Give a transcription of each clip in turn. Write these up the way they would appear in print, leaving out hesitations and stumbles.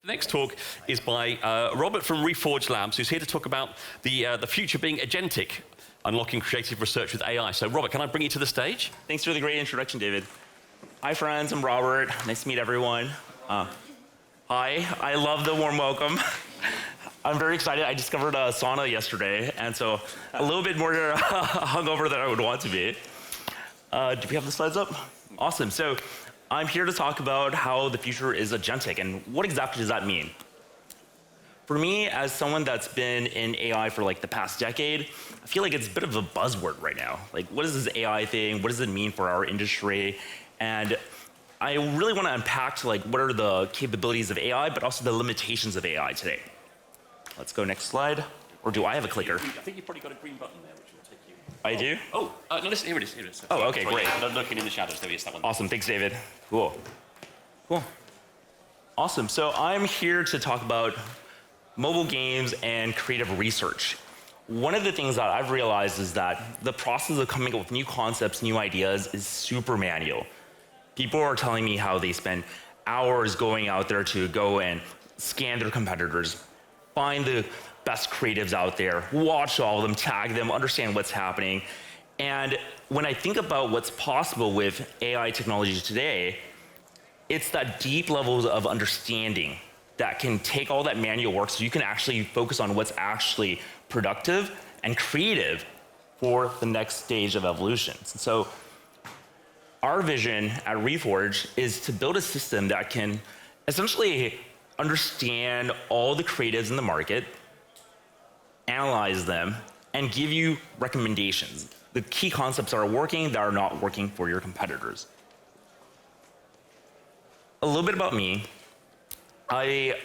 The next talk is by Robert from Reforged Labs, who's here to talk about the future being agentic, unlocking creative research with AI. So Robert, can I bring you to the stage? Thanks for the great introduction, David. Hi friends, I'm Robert. Nice to meet everyone. Hi, I love the warm welcome. I'm very excited. I discovered a sauna yesterday, and so a little bit more hungover than I would want to be. Do we have the slides up? Awesome. So I'm here to talk about how the future is agentic, and what exactly does that mean? For me, as someone that's been in AI for like the past decade, I feel like it's a bit of a buzzword right now. Like, what is this AI thing? What does it mean for our industry? And I really want to unpack like what are the capabilities of AI, but also the limitations of AI today. Let's go next slide. Or do I have a clicker? I think you've probably got a green button there, which will take you. I do? No, listen, here it is. Here it is. Oh, okay, great. Looking in the shadows, there is that one. Awesome, thanks, David. Cool. Awesome, so I'm here to talk about mobile games and creative research. One of the things that I've realized is that the process of coming up with new concepts, new ideas is super manual. People are telling me how they spend hours going out there to go and scan their competitors, find the best creatives out there, watch all of them, tag them, understand what's happening. And when I think about what's possible with AI technology today, it's that deep levels of understanding that can take all that manual work so you can actually focus on what's actually productive and creative for the next stage of evolution. So our vision at Reforged is to build a system that can essentially understand all the creatives in the market, analyze them, and give you recommendations. The key concepts that are working, that are not working for your competitors. A little bit about me. I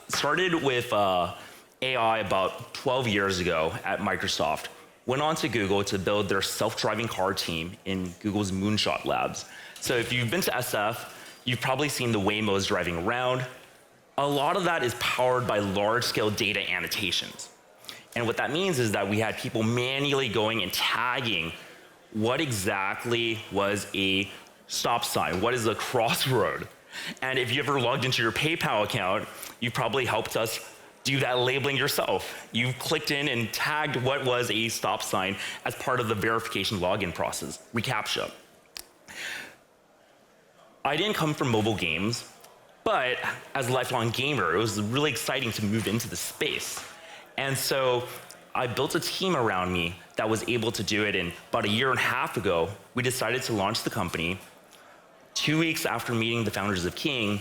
started with AI about 12 years ago at Microsoft. Went on to Google to build their self-driving car team in Google's Moonshot Labs. So if you've been to SF, you've probably seen the Waymos driving around. A lot of that is powered by large-scale data annotations. And what that means is that we had people manually going and tagging what exactly was a stop sign, what is a crossroad. And if you ever logged into your PayPal account, you probably helped us do that labeling yourself. You clicked in and tagged what was a stop sign as part of the verification login process, reCAPTCHA. I didn't come from mobile games, but as a lifelong gamer, it was really exciting to move into the space. And so I built a team around me that was able to do it. And about a year and a half ago, we decided to launch the company. 2 weeks after meeting the founders of King,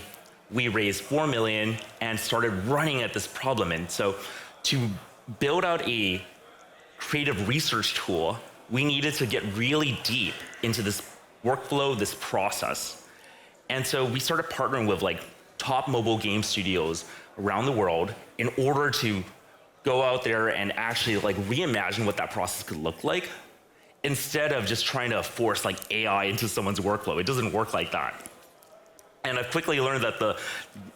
we raised $4 million and started running at this problem. And so to build out a creative research tool, we needed to get really deep into this workflow, this process. And so we started partnering with like top mobile game studios around the world in order to go out there and actually like reimagine what that process could look like, instead of just trying to force like AI into someone's workflow. It doesn't work like that. And I've quickly learned that the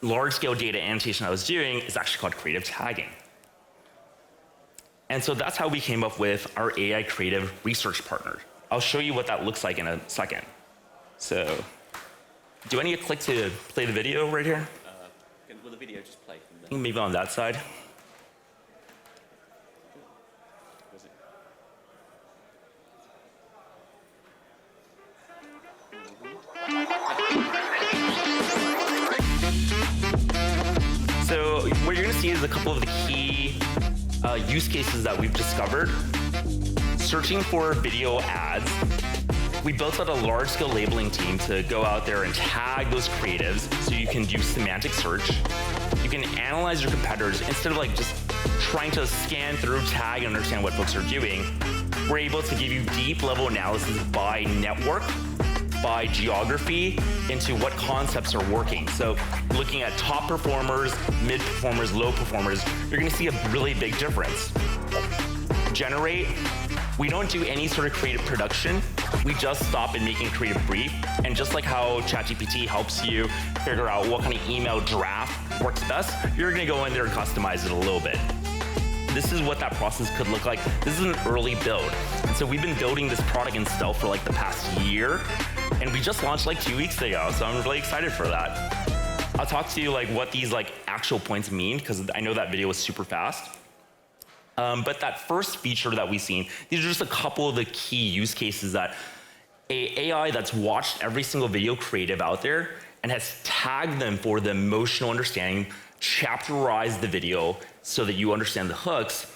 large-scale data annotation I was doing is actually called creative tagging. And so that's how we came up with our AI creative research partner. I'll show you what that looks like in a second. So, do I need to click to play the video right here? Will the video just play from I think maybe on that side. So what you're going to see is a couple of the key use cases that we've discovered. Searching for video ads. We built out a large-scale labeling team to go out there and tag those creatives so you can do semantic search. You can analyze your competitors instead of like just trying to scan through, tag, and understand what folks are doing. We're able to give you deep-level analysis by network, by geography, into what concepts are working. So looking at top performers, mid performers, low performers, you're gonna see a really big difference. Generate, we don't do any sort of creative production. We just stop and making creative brief. And just like how ChatGPT helps you figure out what kind of email draft works best, you're gonna go in there and customize it a little bit. This is what that process could look like. This is an early build. And so we've been building this product in stealth for like the past year. And we just launched like 2 weeks ago, so I'm really excited for that. I'll talk to you like what these like actual points mean, because I know that video was super fast. But that first feature that we've seen, these are just a couple of the key use cases that AI that's watched every single video creative out there and has tagged them for the emotional understanding, chapterized the video so that you understand the hooks.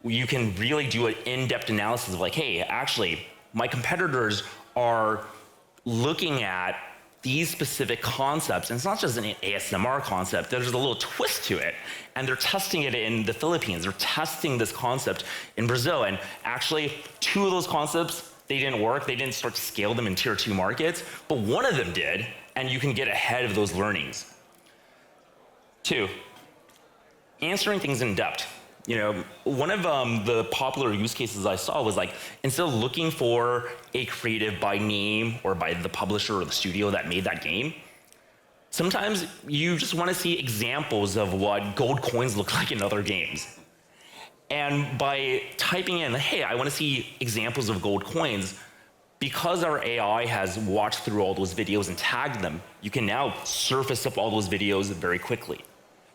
You can really do an in-depth analysis of like, hey, actually, my competitors are looking at these specific concepts, and it's not just an ASMR concept, there's a little twist to it, and they're testing it in the Philippines, they're testing this concept in Brazil, and actually, 2 of those concepts, they didn't work, they didn't start to scale them in tier 2 markets, but one of them did, and you can get ahead of those learnings. 2, answering things in depth. You know, one of the popular use cases I saw was like, instead of looking for a creative by name or by the publisher or the studio that made that game, sometimes you just want to see examples of what gold coins look like in other games. And by typing in, hey, I want to see examples of gold coins, because our AI has watched through all those videos and tagged them, you can now surface up all those videos very quickly.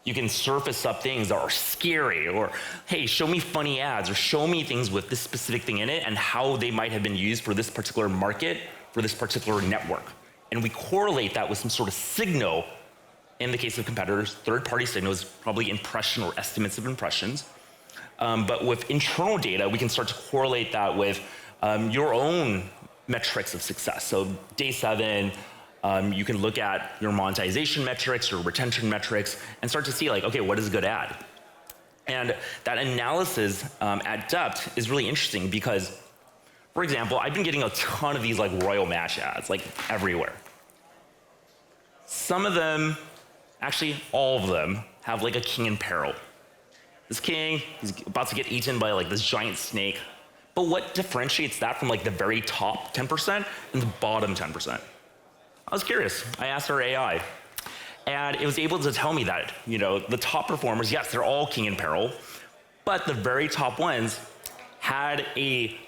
You can surface up things that are scary, or hey, show me funny ads, or show me things with this specific thing in it and how they might have been used for this particular market, for this particular network. And we correlate that with some sort of signal. In the case of competitors, third-party signals, probably impression or estimates of impressions. But with internal data, we can start to correlate that with your own metrics of success. So day 7, you can look at your monetization metrics, your retention metrics, and start to see like, okay, what is a good ad? And that analysis at depth is really interesting because, for example, I've been getting a ton of these like Royal Match ads, like everywhere. Some of them, actually all of them, have like a king in peril. This king, he's about to get eaten by like this giant snake. But what differentiates that from like the very top 10% and the bottom 10%? I was curious. I asked our AI, and it was able to tell me that, you know, the top performers, yes, they're all king in peril, but the very top ones had a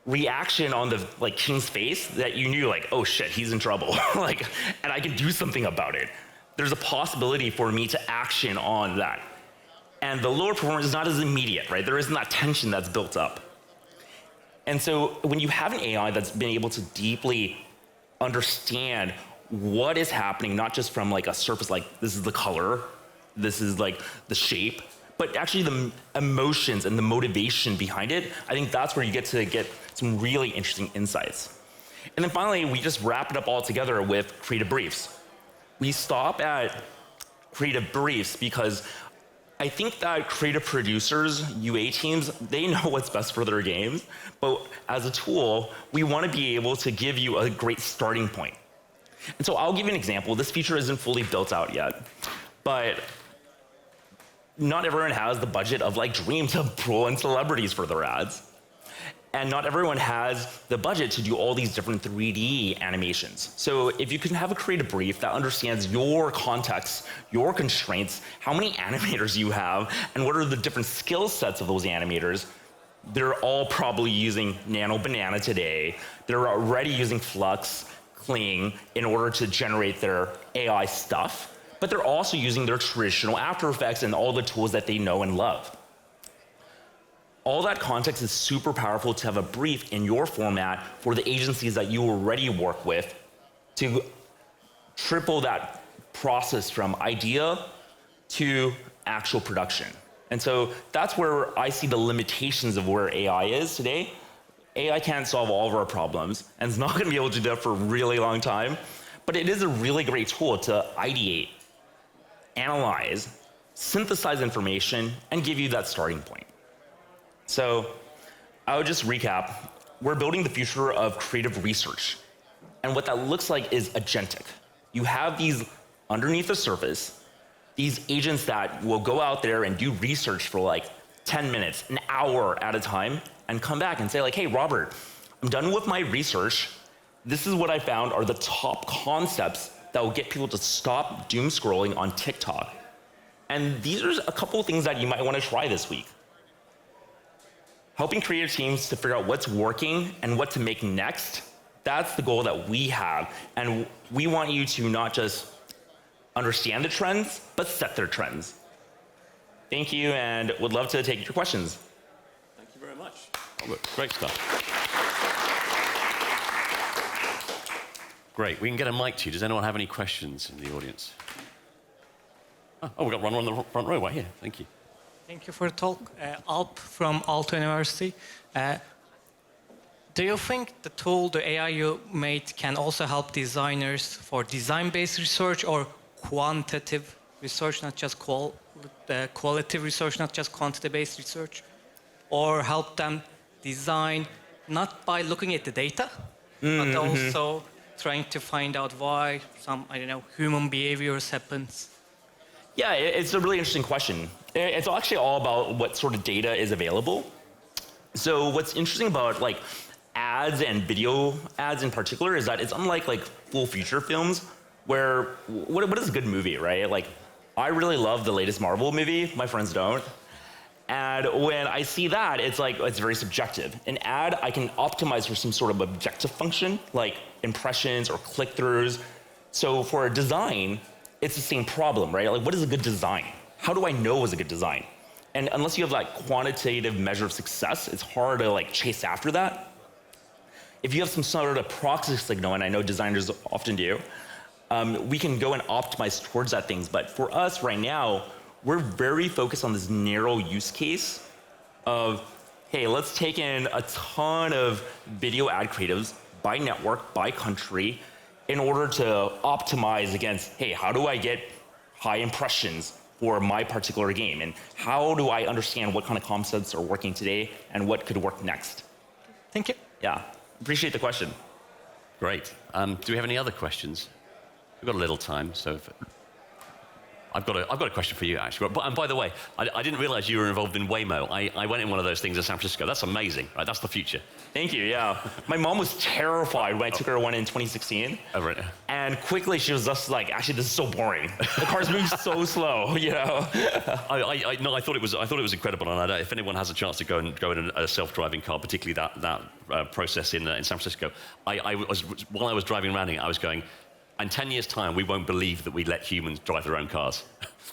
reaction on the like king's face that you knew like, oh shit, he's in trouble. Like, and I can do something about it. There's a possibility for me to action on that. And the lower performance is not as immediate, right? There isn't that tension that's built up. And so when you have an AI that's been able to deeply understand what is happening, not just from like a surface, like this is the color, this is like the shape, but actually the emotions and the motivation behind it, I think that's where you get some really interesting insights. And then finally, we just wrap it up all together with creative briefs. We stop at creative briefs because I think that creative producers, UA teams, they know what's best for their games, but as a tool, we want to be able to give you a great starting point. And so I'll give you an example. This feature isn't fully built out yet, but not everyone has the budget of like Dream to pull in celebrities for their ads. And not everyone has the budget to do all these different 3D animations. So if you can have a creative brief that understands your context, your constraints, how many animators you have, and what are the different skill sets of those animators, they're all probably using Nano Banana today. They're already using Flux, Kling in order to generate their AI stuff, but they're also using their traditional After Effects and all the tools that they know and love. All that context is super powerful to have a brief in your format for the agencies that you already work with to triple that process from idea to actual production. And so that's where I see the limitations of where AI is today. AI can't solve all of our problems, and it's not going to be able to do that for a really long time, but it is a really great tool to ideate, analyze, synthesize information, and give you that starting point. So I would just recap. We're building the future of creative research. And what that looks like is agentic. You have these underneath the surface, these agents that will go out there and do research for like 10 minutes, an hour at a time, and come back and say like, hey, Robert, I'm done with my research. This is what I found are the top concepts that will get people to stop doom scrolling on TikTok. And these are a couple of things that you might want to try this week. Helping creative teams to figure out what's working and what to make next, that's the goal that we have. And we want you to not just understand the trends, but set their trends. Thank you, and would love to take your questions. Thank you very much. Great stuff. Great. We can get a mic to you. Does anyone have any questions in the audience? Oh, we've got one on the front row right here. Thank you. Thank you for the talk. Alp from Aalto University. Do you think the tool, the AI you made, can also help designers for design-based research or quantitative research, not just qualitative research, not just quantity-based research? Or help them design not by looking at the data, but also trying to find out why some, I don't know, human behaviors happens? Yeah, it's a really interesting question. It's actually all about what sort of data is available. So what's interesting about like ads and video ads in particular is that it's unlike like full feature films where, what is a good movie, right? Like, I really love the latest Marvel movie, my friends don't. And when I see that, it's like, it's very subjective. An ad, I can optimize for some sort of objective function, like impressions or click-throughs. So for a design, it's the same problem, right? Like, what is a good design? How do I know it's a good design? And unless you have like quantitative measure of success, it's hard to like chase after that. If you have some sort of proxy signal, and I know designers often do, we can go and optimize towards that things. But for us right now, we're very focused on this narrow use case of, hey, let's take in a ton of video ad creatives by network, by country, in order to optimize against, hey, how do I get high impressions for my particular game? And how do I understand what kind of concepts are working today and what could work next? Thank you. Yeah, appreciate the question. Great. Do we have any other questions? We've got a little time, so if, I've got a question for you, actually. And by the way, I didn't realize you were involved in Waymo. I went in one of those things in San Francisco. That's amazing, right? That's the future. Thank you, yeah. My mom was terrified when I took her one in 2016. Oh, right. And quickly she was just like, actually, this is so boring. The cars move so slow, you know? No, I thought it was incredible. And if anyone has a chance to go in a self-driving car, particularly that process in San Francisco, while I was driving around it, I was going, in 10 years' time, we won't believe that we let humans drive their own cars.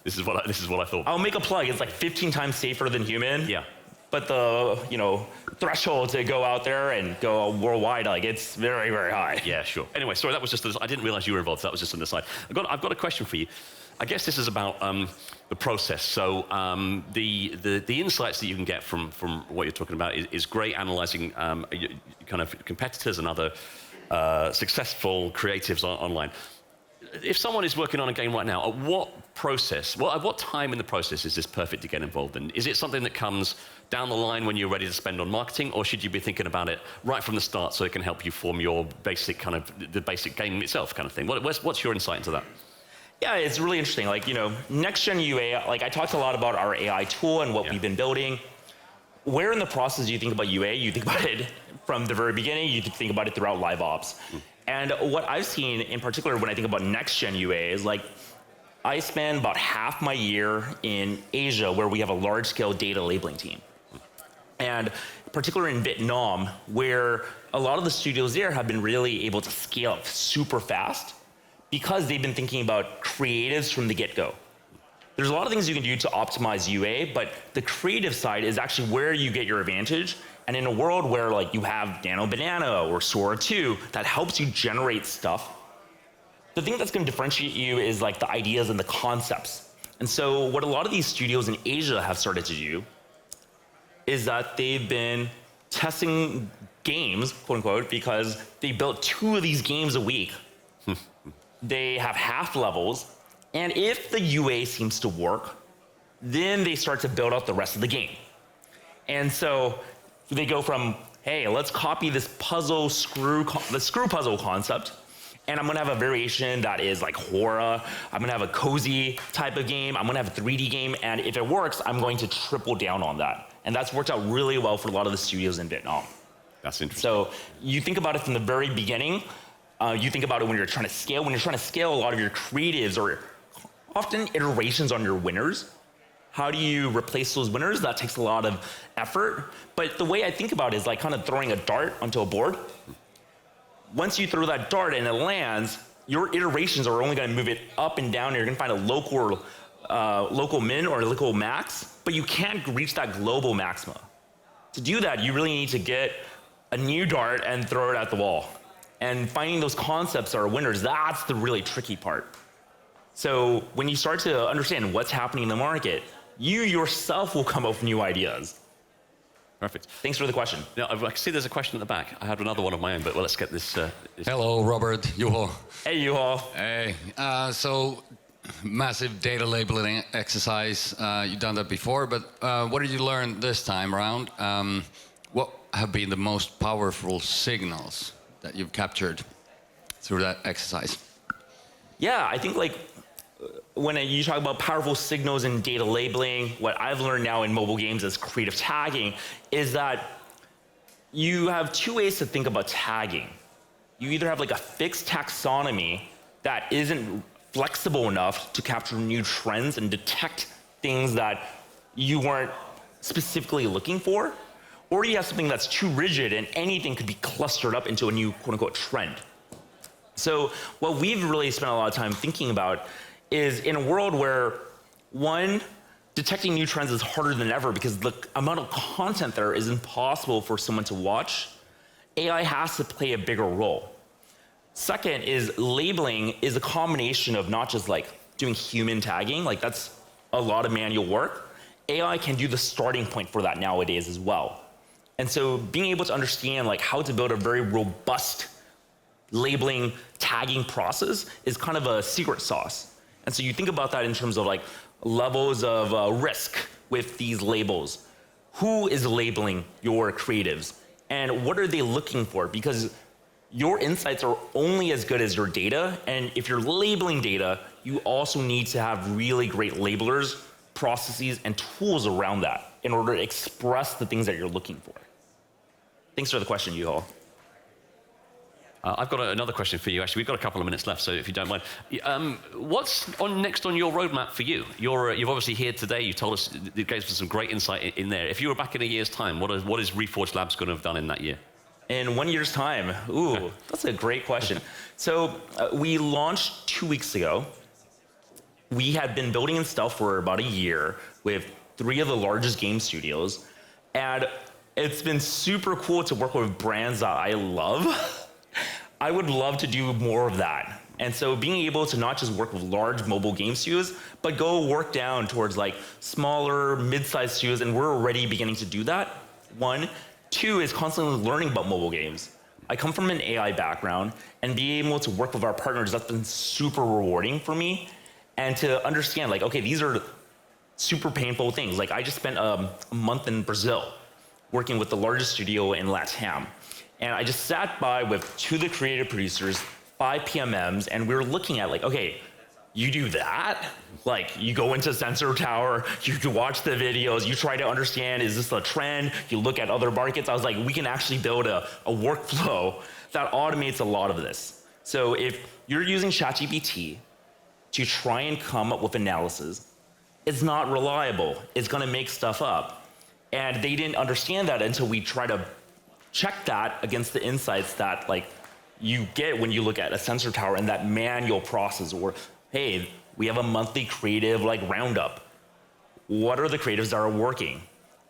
This is what I thought. I'll make a plug. It's like 15 times safer than human. Yeah. But the threshold to go out there and go worldwide, like it's very, very high. Yeah, sure. Anyway, sorry, that was just, I didn't realize you were involved. So that was just an aside. I've got a question for you. I guess this is about the process. So the insights that you can get from what you're talking about is great, analyzing kind of competitors and other successful creatives online. If someone is working on a game right now, at what time in the process is this perfect to get involved in? Is it something that comes down the line when you're ready to spend on marketing, or should you be thinking about it right from the start so it can help you form your basic kind of, the basic game itself kind of thing? What's your insight into that? Yeah, it's really interesting. Like, next gen UA, like I talked a lot about our AI tool and what we've been building. Where in the process do you think about UA? You think about it from the very beginning, you think about it throughout live ops. And what I've seen in particular when I think about next gen UA is like, I spend about half my year in Asia where we have a large scale data labeling team. And particularly in Vietnam, where a lot of the studios there have been really able to scale up super fast because they've been thinking about creatives from the get-go. There's a lot of things you can do to optimize UA, but the creative side is actually where you get your advantage. And in a world where like you have Nano Banana or Sora 2 that helps you generate stuff, the thing that's going to differentiate you is like the ideas and the concepts. And so what a lot of these studios in Asia have started to do is that they've been testing games, quote unquote, because they built 2 of these games a week. They have half levels. And if the UA seems to work, then they start to build out the rest of the game. And so they go from, hey, let's copy this puzzle screw puzzle concept, and I'm gonna have a variation that is like horror. I'm gonna have a cozy type of game. I'm gonna have a 3D game, and if it works, I'm going to triple down on that. And that's worked out really well for a lot of the studios in Vietnam. That's interesting. So you think about it from the very beginning. You think about it when you're trying to scale. When you're trying to scale a lot of your creatives or often iterations on your winners, how do you replace those winners? That takes a lot of effort. But the way I think about it is like kind of throwing a dart onto a board. Once you throw that dart and it lands, your iterations are only going to move it up and down. You're going to find a local min or a local max, but you can't reach that global maxima. To do that, you really need to get a new dart and throw it at the wall. And finding those concepts that are winners, that's the really tricky part. So when you start to understand what's happening in the market, you yourself will come up with new ideas. Perfect. Thanks for the question. Now, I can see there's a question at the back. I had another one of my own, but well, let's get this. Hello, Robert, Juho. Hey, Juho. Hey, so massive data labeling exercise. You've done that before, but what did you learn this time around? What have been the most powerful signals that you've captured through that exercise? Yeah, I think like when you talk about powerful signals in data labeling, what I've learned now in mobile games as creative tagging is that you have two ways to think about tagging. You either have like a fixed taxonomy that isn't flexible enough to capture new trends and detect things that you weren't specifically looking for, or you have something that's too rigid and anything could be clustered up into a new quote unquote trend. So what we've really spent a lot of time thinking about is in a world where, one, detecting new trends is harder than ever because the amount of content there is impossible for someone to watch, AI has to play a bigger role. Second is labeling is a combination of not just like doing human tagging, like that's a lot of manual work. AI can do the starting point for that nowadays as well. And so being able to understand like how to build a very robust labeling tagging process is kind of a secret sauce. And so you think about that in terms of like levels of risk with these labels. Who is labeling your creatives? And what are they looking for? Because your insights are only as good as your data. And if you're labeling data, you also need to have really great labelers, processes, and tools around that in order to express the things that you're looking for. Thanks for the question, Juho. I've got another question for you, actually. We've got a couple of minutes left, so if you don't mind. What's next on your roadmap for you? You've obviously here today. You told us, you gave us some great insight in there. If you were back in a year's time, what is Reforged Labs going to have done in that year? In 1 year's time? Ooh, that's a great question. So we launched 2 weeks ago. We had been building in stealth for about a year with 3 of the largest game studios. And it's been super cool to work with brands that I love. I would love to do more of that. And so being able to not just work with large mobile game studios, but go work down towards like smaller, mid-sized studios, and we're already beginning to do that. 1. 2 is constantly learning about mobile games. I come from an AI background, and being able to work with our partners, that's been super rewarding for me. And to understand like, okay, these are super painful things. Like I just spent a month in Brazil working with the largest studio in LATAM. And I just sat by with 2 of the creative producers, 5 PMMs, and we were looking at like, okay, you do that? Like you go into Sensor Tower, you watch the videos, you try to understand, is this a trend? You look at other markets. I was like, we can actually build a workflow that automates a lot of this. So if you're using ChatGPT to try and come up with analysis, it's not reliable. It's gonna make stuff up. And they didn't understand that until we try to check that against the insights that like you get when you look at a Sensor Tower and that manual process, or hey, we have a monthly creative like roundup. What are the creatives that are working?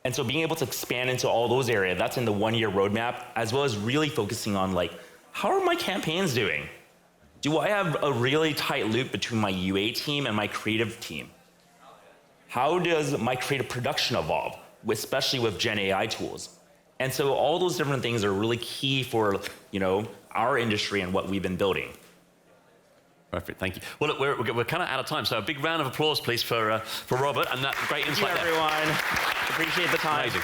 And so being able to expand into all those areas, that's in the 1-year roadmap, as well as really focusing on like, how are my campaigns doing? Do I have a really tight loop between my UA team and my creative team? How does my creative production evolve, especially with Gen AI tools? And so all those different things are really key for, you know, our industry and what we've been building. Perfect, thank you. Well, look, we're kind of out of time, so a big round of applause, please, for Robert and that great insight. Thank you, everyone. Appreciate the time. Amazing.